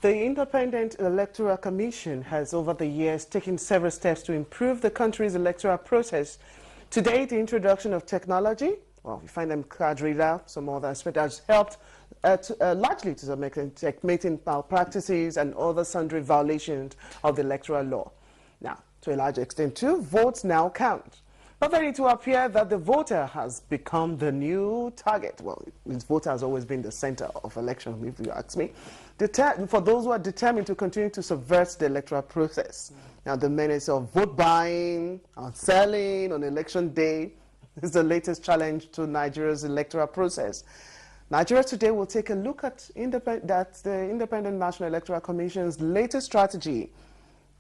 The Independent Electoral Commission has over the years taken several steps to improve the country's electoral process. Today, the introduction of technology, well, we find them card reader, some other aspects, has helped largely to make checkmating malpractices and other sundry violations of the electoral law. Now, to a large extent too, votes now count. But then it will appear that the voter has become the new target. Well, the voter has always been the center of election, if you ask me. For those who are determined to continue to subvert the electoral process. Now, the menace of vote buying and selling on election day is the latest challenge to Nigeria's electoral process. Nigeria Today will take a look at the Independent National Electoral Commission's latest strategy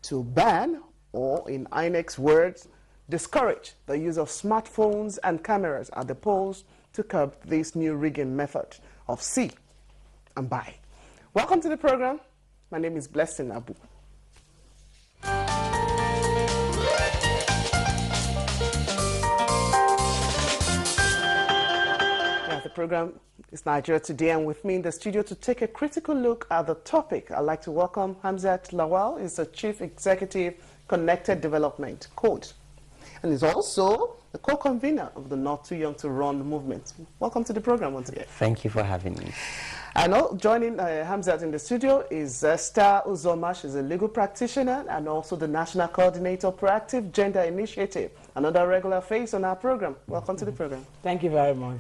to ban, or in INEC'S words, discourage the use of smartphones and cameras at the polls to curb this new rigging method of see and buy. Welcome to the program. My name is Blessing Abu. The program is Nigeria Today, and with me in the studio to take a critical look at the topic, I'd like to welcome Hamzat Lawal. He's the Chief Executive, Connected Development Code, and is also the co-convener of the Not Too Young to Run movement. Welcome to the program once again. Thank you for having me. And joining Hamzat in the studio is Esther Uzoma. She's a legal practitioner and also the National Coordinator of Proactive Gender Initiative, another regular face on our program. Welcome to the program. Thank you very much.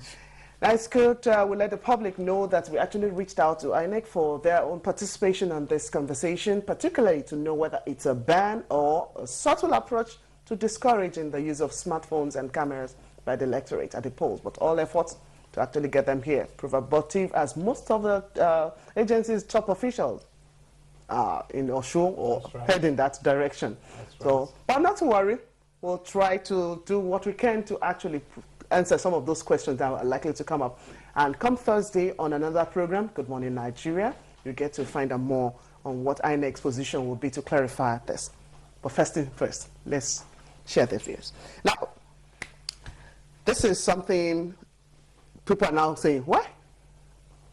Now, it's good we let the public know that we actually reached out to INEC for their own participation on this conversation, particularly to know whether it's a ban or a subtle approach to discouraging the use of smartphones and cameras by the electorate at the polls. But all efforts to actually get them here prove abortive, as most of the agency's top officials are in Osun or head in that direction. So, but not to worry, we'll try to do what we can to actually answer some of those questions that are likely to come up. And come Thursday on another program, Good Morning Nigeria, you get to find out more on what INEC's position will be to clarify this. But first thing first, let's share their views. Now, this is something people are now saying, what?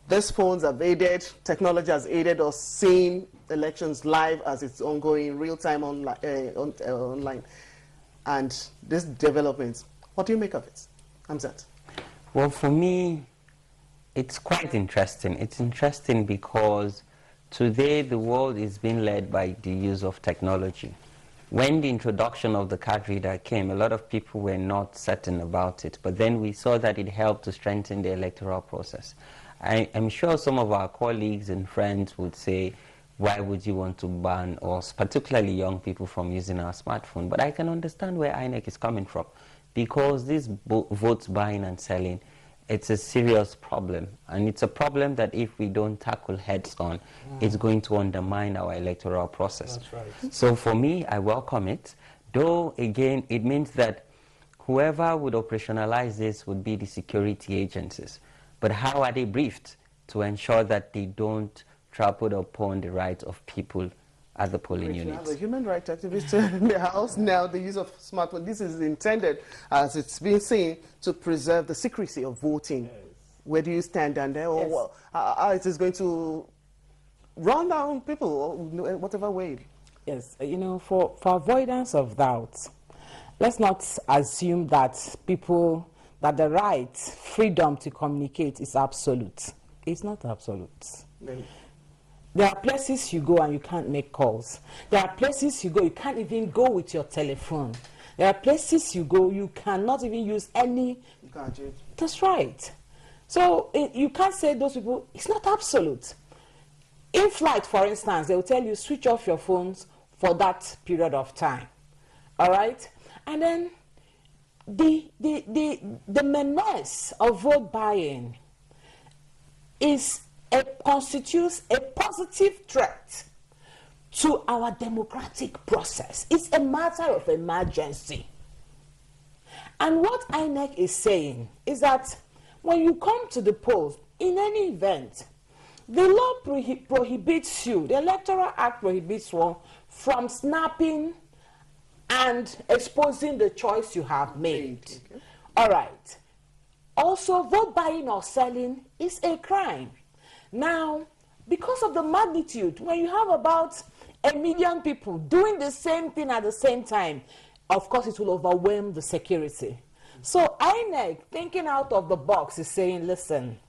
These phones have aided, technology has aided us seeing elections live as it's ongoing, real-time online. And this development, what do you make of it? Hamzat? Well, for me, it's quite interesting. It's interesting because today the world is being led by the use of technology. When the introduction of the card reader came, a lot of people were not certain about it, but then we saw that it helped to strengthen the electoral process. I'm sure some of our colleagues and friends would say, why would you want to ban us, particularly young people, from using our smartphone? But I can understand where INEC is coming from, because this votes buying and selling, it's a serious problem. And it's a problem that if we don't tackle heads on, it's going to undermine our electoral process. That's right. So for me, I welcome it. Though, again, it means that whoever would operationalize this would be the security agencies. But how are they briefed to ensure that they don't trample upon the rights of people at the polling units? The human rights activists in the House now, the use of smartphones, this is intended, as it's been seen, to preserve the secrecy of voting. Yes. Where do you stand on there? Yes. Or how it is going to run down people, whatever way? Yes, you know, for avoidance of doubt, let's not assume that that the right, freedom to communicate is absolute. It's not absolute. Really? There are places you go and you can't make calls. There are places you go, you can't even go with your telephone. There are places you go, you cannot even use any gadget. That's right. So you can't say those people, it's not absolute. In flight, for instance, they will tell you switch off your phones for that period of time. All right? And then the menace of vote buying constitutes a positive threat to our democratic process. It's a matter of emergency. And what INEC is saying is that when you come to the polls, in any event, the law prohibits you, the Electoral Act prohibits one from snapping and exposing the choice you have made. Okay. All right. Also, vote buying or selling is a crime. Now, because of the magnitude, when you have about 1 million people doing the same thing at the same time, of course it will overwhelm the security. So INEC, thinking out of the box, is saying, listen,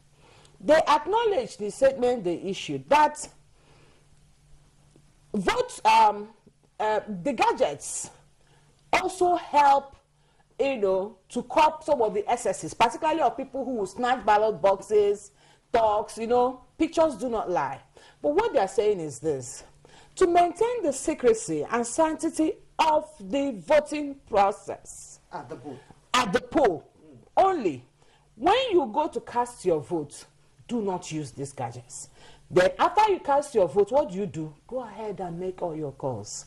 they acknowledge the statement they issued that the gadgets also help, to curb some of the excesses, particularly of people who will snatch ballot boxes, talks, pictures do not lie. But what they are saying is this: to maintain the secrecy and sanctity of the voting process At the booth. at the poll only, when you go to cast your vote, do not use these gadgets. Then after you cast your vote, what do? Go ahead and make all your calls.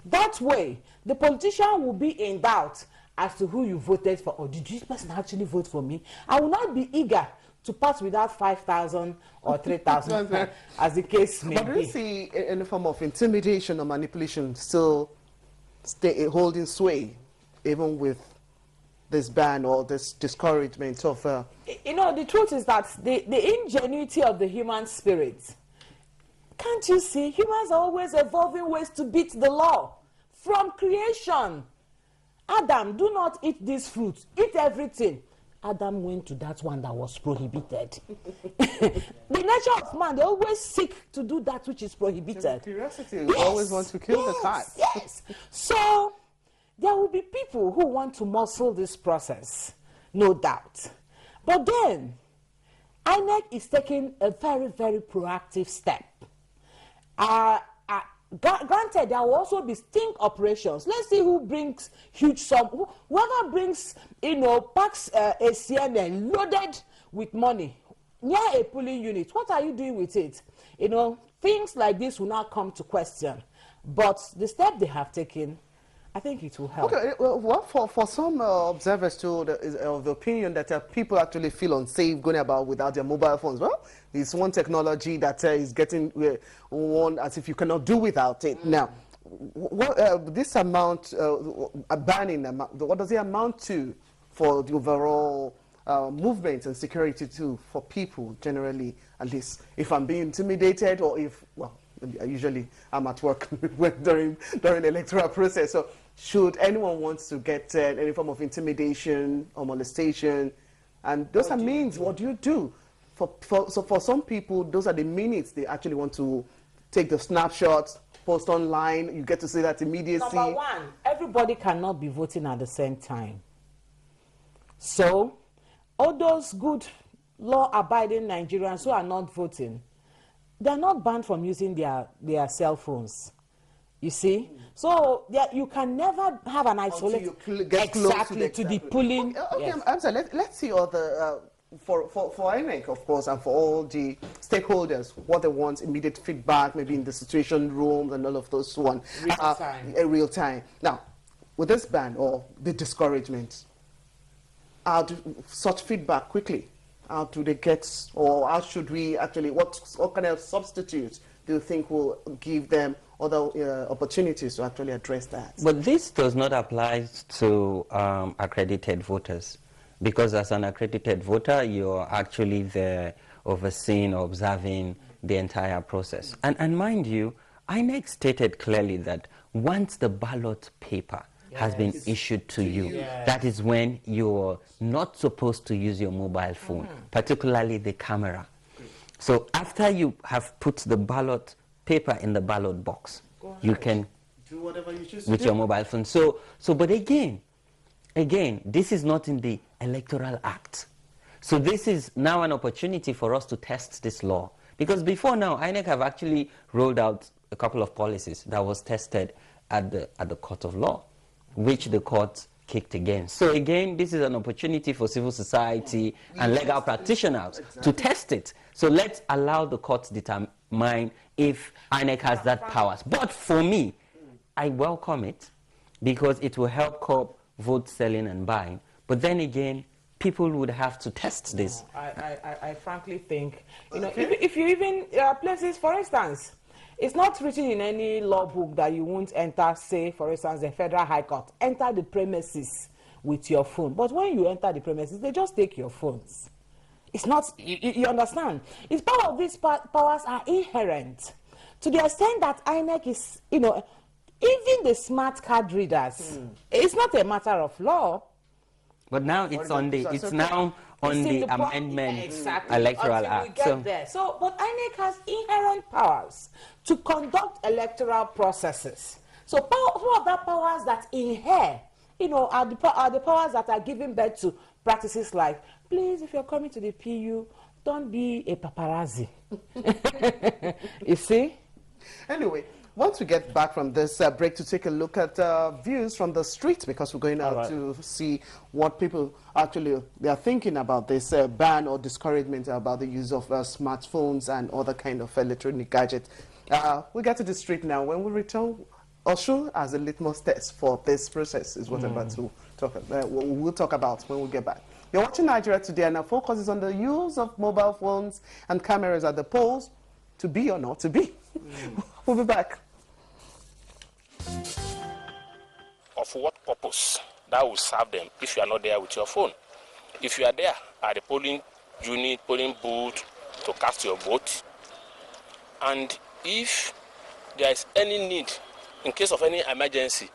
That way, the politician will be in doubt as to who you voted for. Or did this person actually vote for me? I will not be eager to pass without 5,000 or 3,000, as the case may But do you be. see any form of intimidation or manipulation still holding sway, even with this ban or this discouragement of... The truth is that the ingenuity of the human spirit, can't you see? Humans are always evolving ways to beat the law. From creation, Adam, do not eat this fruit, eat everything. Adam went to that one that was prohibited. The nature of man, they always seek to do that which is prohibited. Curiosity, you always want to kill the cat. Yes. So there will be people who want to muscle this process, no doubt. But then, INEC is taking a very, very proactive step. Granted, there will also be sting operations. Let's see who brings huge sum. Whoever brings, packs a CNN loaded with money near a polling unit. What are you doing with it? Things like this will not come to question. But the step they have taken, I think it will help. Okay, well, for some observers too, is of the opinion that people actually feel unsafe going about without their mobile phones. Well, it's one technology that is getting one as if you cannot do without it. Now, this amount, a banning amount, what does it amount to for the overall movement and security too for people generally, at least if I'm being intimidated or if, well, usually I'm at work during the electoral process. So should anyone want to get any form of intimidation or molestation, and those are means, what do you do? So for some people, those are the minutes they actually want to take the snapshots, post online. You get to see that immediacy. Number one, everybody cannot be voting at the same time. So all those good law-abiding Nigerians who are not voting, they're not banned from using their cell phones. You see? So you can never have an isolated... Exactly, to the polling. Okay, Yes. I'm sorry, let's see other... For INEC, of course, and for all the stakeholders, what they want, immediate feedback, maybe in the situation rooms and all of those one. Real time. Now, with this ban or the discouragement, how do such feedback quickly? How do they get, or how should we actually, what kind of substitutes do you think will give them other opportunities to actually address that? But this does not apply to accredited voters, because as an accredited voter, you're actually there overseeing or observing the entire process. And mind you, INEC stated clearly that once the ballot paper has been issued to you, that is when you're not supposed to use your mobile phone, particularly the camera. So after you have put the ballot paper in the ballot box, you can do whatever you choose with your mobile phone. But again, this is not in the Electoral Act. So this is now an opportunity for us to test this law. Because before now, INEC have actually rolled out a couple of policies that was tested at the court of law, which the court kicked against. So again, this is an opportunity for civil society and legal practitioners to test it. So let's allow the court to determine if INEC has that powers. But for me, I welcome it because it will help curb vote selling and buying. But then again, people would have to test this. I frankly think, if you even places, for instance, it's not written in any law book that you won't enter, say, for instance, the Federal High Court, enter the premises with your phone. But when you enter the premises, they just take your phones. It's not, you understand? It's part of these powers are inherent to the extent that INEC is, you know, even the smart card readers, it's not a matter of law. But now it's on the, it's now on the amendment electoral act. So, but INEC has inherent powers to conduct electoral processes. So, some of the powers that inhere, you know, are the powers that are giving birth to practices like, please, if you're coming to the PU, don't be a paparazzi. You see? Anyway, once we get back from this break to take a look at views from the street, because we're going out to see what people actually they are thinking about this ban or discouragement about the use of smartphones and other kind of electronic gadgets. We'll get to the street now. When we return, Oshu as a litmus test for this process is what I'm about to talk about. We'll talk about when we get back. You're watching Nigeria Today, and our focus is on the use of mobile phones and cameras at the polls, to be or not to be. We'll be back. Of what purpose that will serve them if you are not there with your phone? If you are there at the polling unit, polling booth to cast your vote, and if there is any need, in case of any emergency,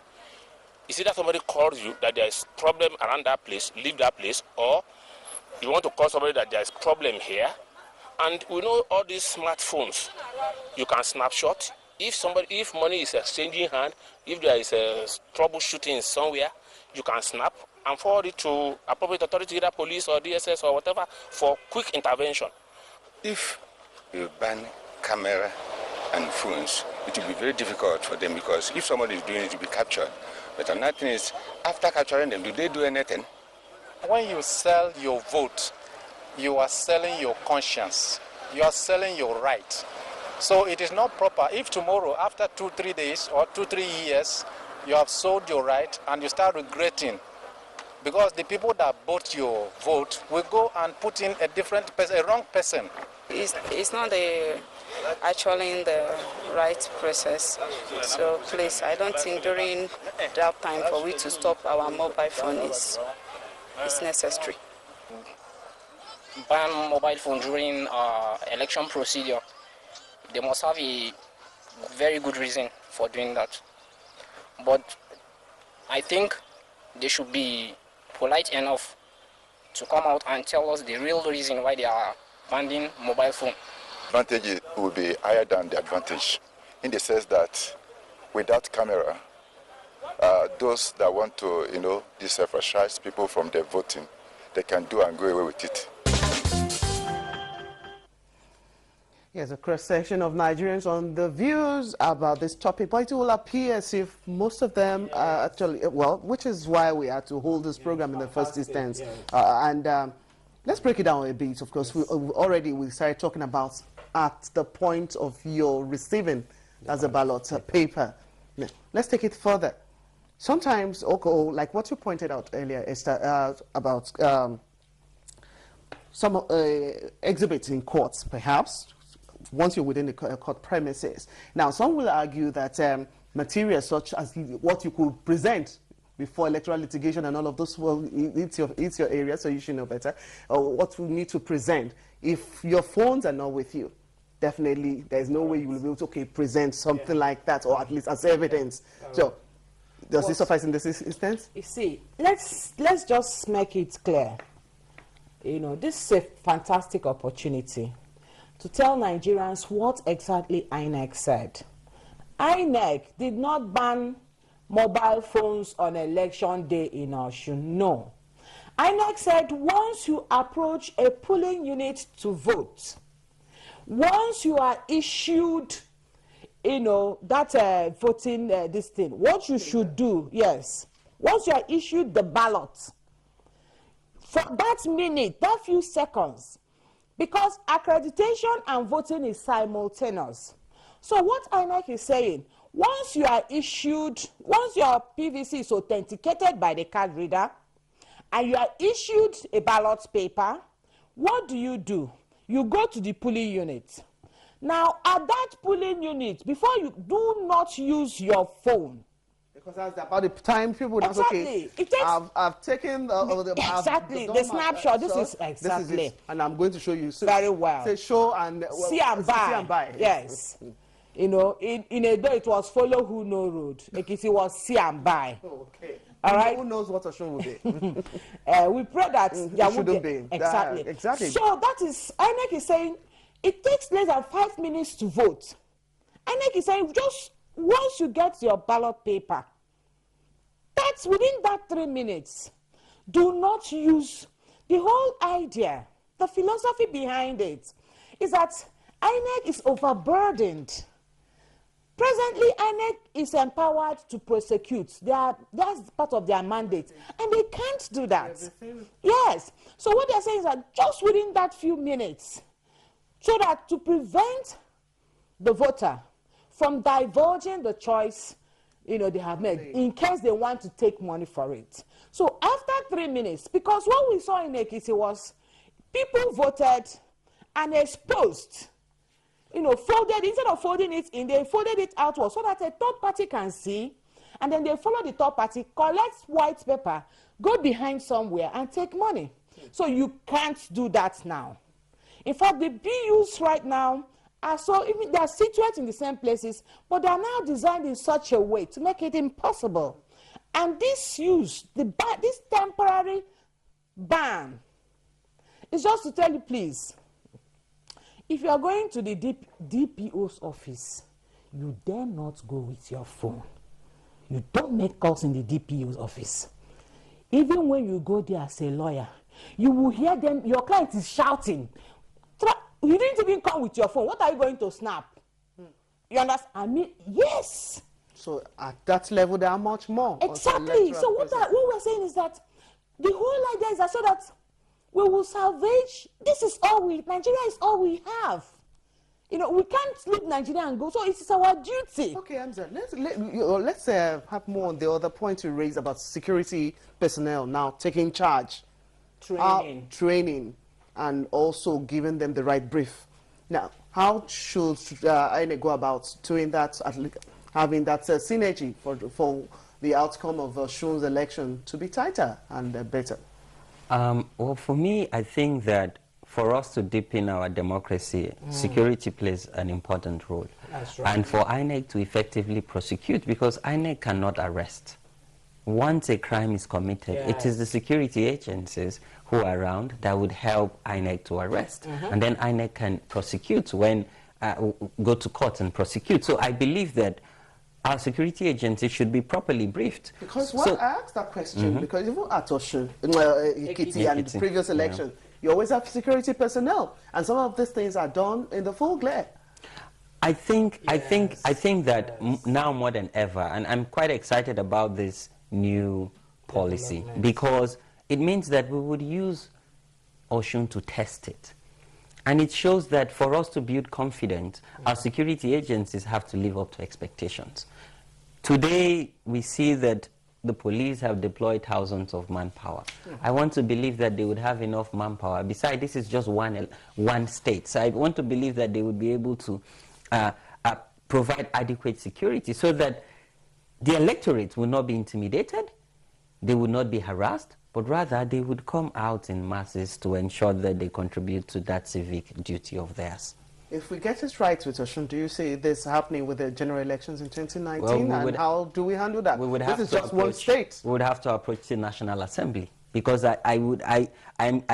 is it that somebody calls you that there is problem around that place, leave that place, or you want to call somebody that there is problem here? And we know all these smartphones, you can snapshot. If money is exchanging hand, if there is a troubleshooting somewhere, you can snap and forward it to appropriate authority, either police or DSS or whatever, for quick intervention. If you ban camera and phones, it will be very difficult for them, because if somebody is doing it, to be captured. But another thing is, after capturing them, do they do anything? When you sell your vote, you are selling your conscience. You are selling your right. So it is not proper if tomorrow, after 2-3 days or 2-3 years, you have sold your right and you start regretting, because the people that bought your vote will go and put in a different person, a wrong person. It's not actually in the right process. So please, I don't think during that time for we to stop our mobile phone is necessary. Ban mobile phone during election procedure. They must have a very good reason for doing that. But I think they should be polite enough to come out and tell us the real reason why they are banning mobile phone. Advantage will be higher than the advantage, in the sense that without camera, those that want to, disenfranchise people from their voting, they can do and go away with it. Yes, a cross-section of Nigerians on the views about this topic, but it will appear as if most of them are actually, well, which is why we had to hold this program in the first instance. Let's break it down a bit. Of course, we started talking about at the point of your receiving as a ballot paper. Let's take it further. Sometimes, like what you pointed out earlier, Esther, about some exhibits in courts, perhaps, once you're within the court premises. Now, some will argue that material such as what you could present before electoral litigation and all of those, well, it's your area, so you should know better, or what you need to present. If your phones are not with you, definitely there's no way you will be able to present something like that, or at least as evidence. So, does this suffice in this instance? You see, let's just make it clear. This is a fantastic opportunity to tell Nigerians what exactly INEC said. INEC did not ban mobile phones on election day in Osun. No. INEC said once you approach a polling unit to vote, once you are issued, that voting this thing, what you should do, yes, once you are issued the ballot, for that minute, that few seconds, because accreditation and voting is simultaneous. So what INEC is saying, once you are issued, once your PVC is authenticated by the card reader, and you are issued a ballot paper, what do? You go to the polling unit. Now, at that polling unit, before you do not use your phone. Because that's about the time people would Exactly. okay, It takes I've taken the exactly I've the done my snapshot. This shot, is exactly it, and I'm going to show you. So, very well. Say show and See and buy. See and buy. Yes. You know, in a day it was follow who no road. Ekiti was see and buy. Okay. All right. Who knows what a show will be? We pray that there shouldn't be. Exactly. Exactly. So that is, INEC is saying it takes less than 5 minutes to vote. INEC is saying just once you get your ballot paper, that's within that 3 minutes. Do not use the whole idea. The philosophy behind it is that INEC is overburdened. Presently, INEC is empowered to prosecute. That's part of their mandate, and they can't do that. Yes. So what they're saying is that just within that few minutes, so that to prevent the voter from divulging the choice, you know, they have made, in case they want to take money for it. So after 3 minutes, because what we saw in Ekiti was people voted and exposed, you know, folded, instead of folding it in, they folded it outwards so that a third party can see, and then they follow the third party, collect white paper, go behind somewhere and take money. So you can't do that now. In fact, the BUs right now are so, even they are situated in the same places, but they are now designed in such a way to make it impossible. And this use, this temporary ban, is just to tell you, please, if you are going to the DPO's office, you dare not go with your phone. You don't make calls in the DPO's office. Even when you go there as a lawyer, you will hear them, your client is shouting. You didn't even come with your phone. What are you going to snap? You understand? I mean, yes. So at that level, there are much more. Exactly. So what we're saying is that the whole idea is that so that we will salvage. This is all Nigeria is all we have. You know, we can't leave Nigeria and go. So it is our duty. Okay, Amza, let's have more on the other point you raised about security personnel now taking charge. Training, and also giving them the right brief. Now, how should INEC go about doing that, having that synergy for the outcome of Shun's election to be tighter and better? Well, for me, I think that for us to deepen our democracy, security plays an important role. That's right. And for INEC to effectively prosecute, because INEC cannot arrest. Once a crime is committed, it is the security agencies who are around that would help INEC to arrest. And then INEC can prosecute when, go to court and prosecute. So I believe that our security agencies should be properly briefed. Because I asked that question, because even at Osun, Ekiti and the previous election, you always have security personnel, and some of these things are done in the full glare. I think that now more than ever, and I'm quite excited about this new policy, because it means that we would use Osun to test it. And it shows that for us to build confidence, our security agencies have to live up to expectations. Today, we see that the police have deployed thousands of manpower. I want to believe that they would have enough manpower. Besides, this is just one state. So I want to believe that they would be able to provide adequate security so that the electorate will not be intimidated, they would not be harassed, but rather they would come out in masses to ensure that they contribute to that civic duty of theirs. If we get it right with Osun, do you see this happening with the general elections in 2019? Well, and how do we handle that? This is just one state. We would have to approach the National Assembly, because I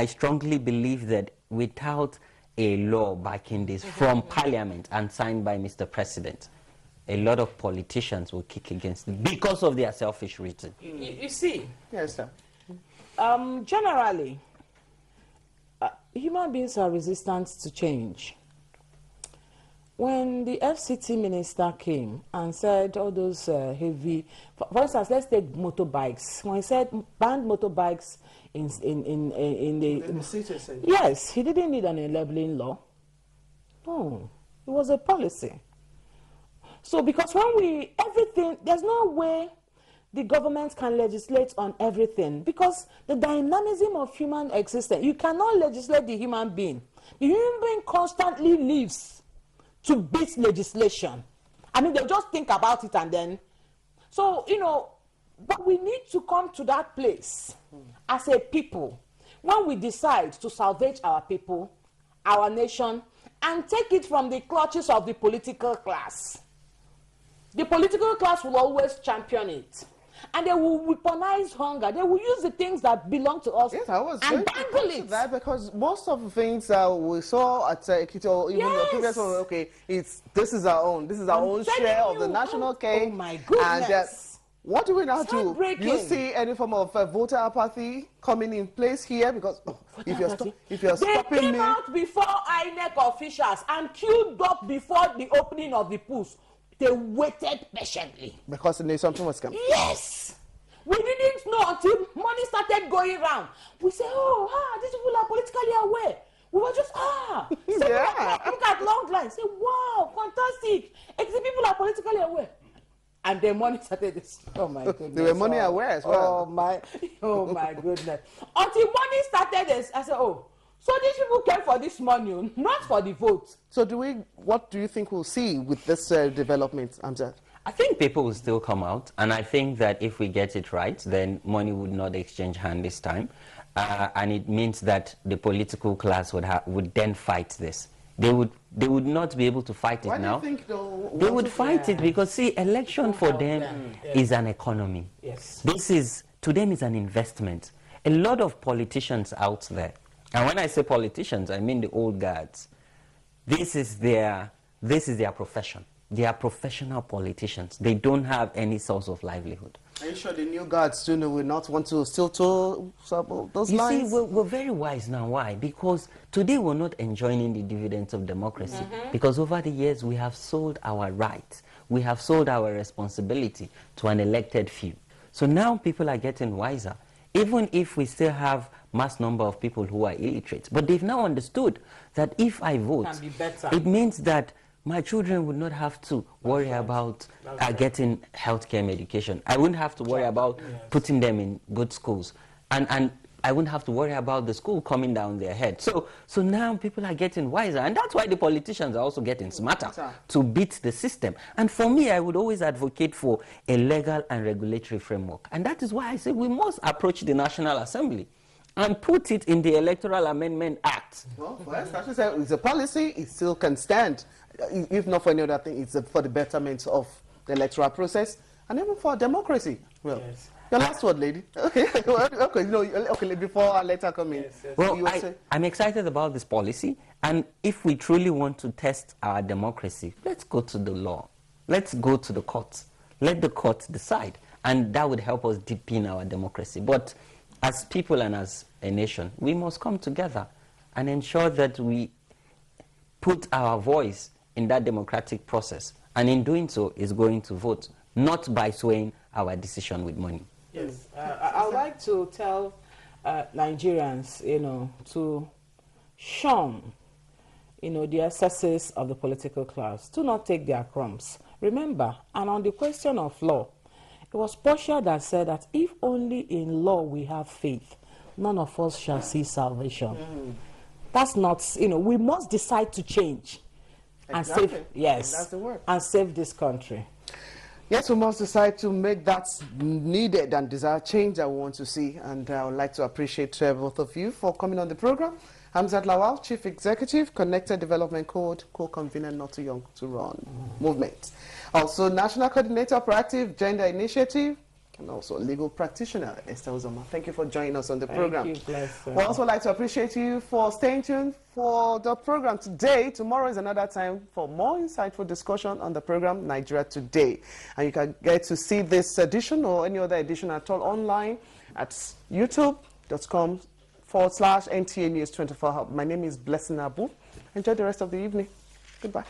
strongly believe that without a law backing this from Parliament and signed by Mr. President, a lot of politicians will kick against it because of their selfish reason. You see? Yes, sir. Generally, human beings are resistant to change. When the FCT minister came and said all those heavy, for instance, let's take motorbikes. When he said banned motorbikes in the cities. Yes, he didn't need an enabling law. No, it was a policy. So because when there's no way the government can legislate on everything, because the dynamism of human existence, you cannot legislate the human being. The human being constantly lives to beat legislation. I mean, they just think about it and then. So, you know, but we need to come to that place as a people when we decide to salvage our people, our nation, and take it from the clutches of the political class. The political class will always champion it. And they will weaponize hunger. They will use the things that belong to us Yes, I was and going to dangle come to it. that, because most of the things we saw at Ekiti, even the previous one, okay, this is our own. This is our own share of the national cake. Oh my goodness. And what do we now do? Do you heartbreaking. see any form of voter apathy coming in place here? Because if you're They stopping came me, out before INEC officials and queued up before the opening of the polls. They waited patiently. because they knew something was coming. Yes. We didn't know until money started going around. We say, these people are politically aware. We were just, 7 Yeah. o'clock, look at long lines. Say, wow, fantastic. Exit people are politically aware. And the money started this. Oh my goodness. They were money aware as well. Oh my goodness. Until money started this, I said, so these people came for this money, not for the vote. So what do you think we'll see with this development, Amjad? I think people will still come out, and I think that if we get it right, then money would not exchange hand this time, and it means that the political class would then fight this. They would not be able to fight it now. Why do you think they would fight it because, see, election for them is an economy. Yes. To them is an investment. A lot of politicians out there, and when I say politicians, I mean the old guards. This is their profession. They are professional politicians. They don't have any source of livelihood. Are you sure the new guards too will not want to still toe those lines? You see, we're very wise now. Why? Because today we're not enjoying the dividends of democracy. Because over the years we have sold our rights. We have sold our responsibility to an elected few. So now people are getting wiser. Even if we still have mass number of people who are illiterate. But they've now understood that if I vote, it means that my children would not have to worry about getting healthcare medication. I wouldn't have to worry about putting them in good schools. And I wouldn't have to worry about the school coming down their head. So now people are getting wiser. And that's why the politicians are also getting smarter to beat the system. And for me, I would always advocate for a legal and regulatory framework. And that is why I say we must approach the National Assembly and put it in the Electoral Amendment Act. Well, it's a policy, it still can stand. If not for any other thing, it's for the betterment of the electoral process and even for democracy. Well, your last word, lady. Okay, okay. Before our letter come in. Well, I'm excited about this policy, and if we truly want to test our democracy, let's go to the law. Let's go to the courts. Let the courts decide, and that would help us deepen our democracy. But as people and as a nation, we must come together and ensure that we put our voice in that democratic process, and in doing so is going to vote, not by swaying our decision with money. Yes, I would like to tell Nigerians, to shun, the excesses of the political class. Do not take their crumbs. Remember, and on the question of law, it was Portia that said that if only in law we have faith, none of us shall see salvation. That's not, we must decide to change. And save, that's the word. and save this country. Yes, we must decide to make that needed and desired change that we want to see. And I would like to appreciate both of you for coming on the program. Hamzat Lawal, Chief Executive, Connected Development Code, co-convener Not Too Young to Run movement. Also, National Coordinator, Proactive Gender Initiative, and also legal practitioner, Esther Uzoma. Thank you for joining us on the program. Thank you, bless. We'd also like to appreciate you for staying tuned for the program today. Tomorrow is another time for more insightful discussion on the program Nigeria Today. And you can get to see this edition or any other edition at all online at youtube.com/NTA News 24 Hub. My name is Blessing Abu. Enjoy the rest of the evening. Goodbye.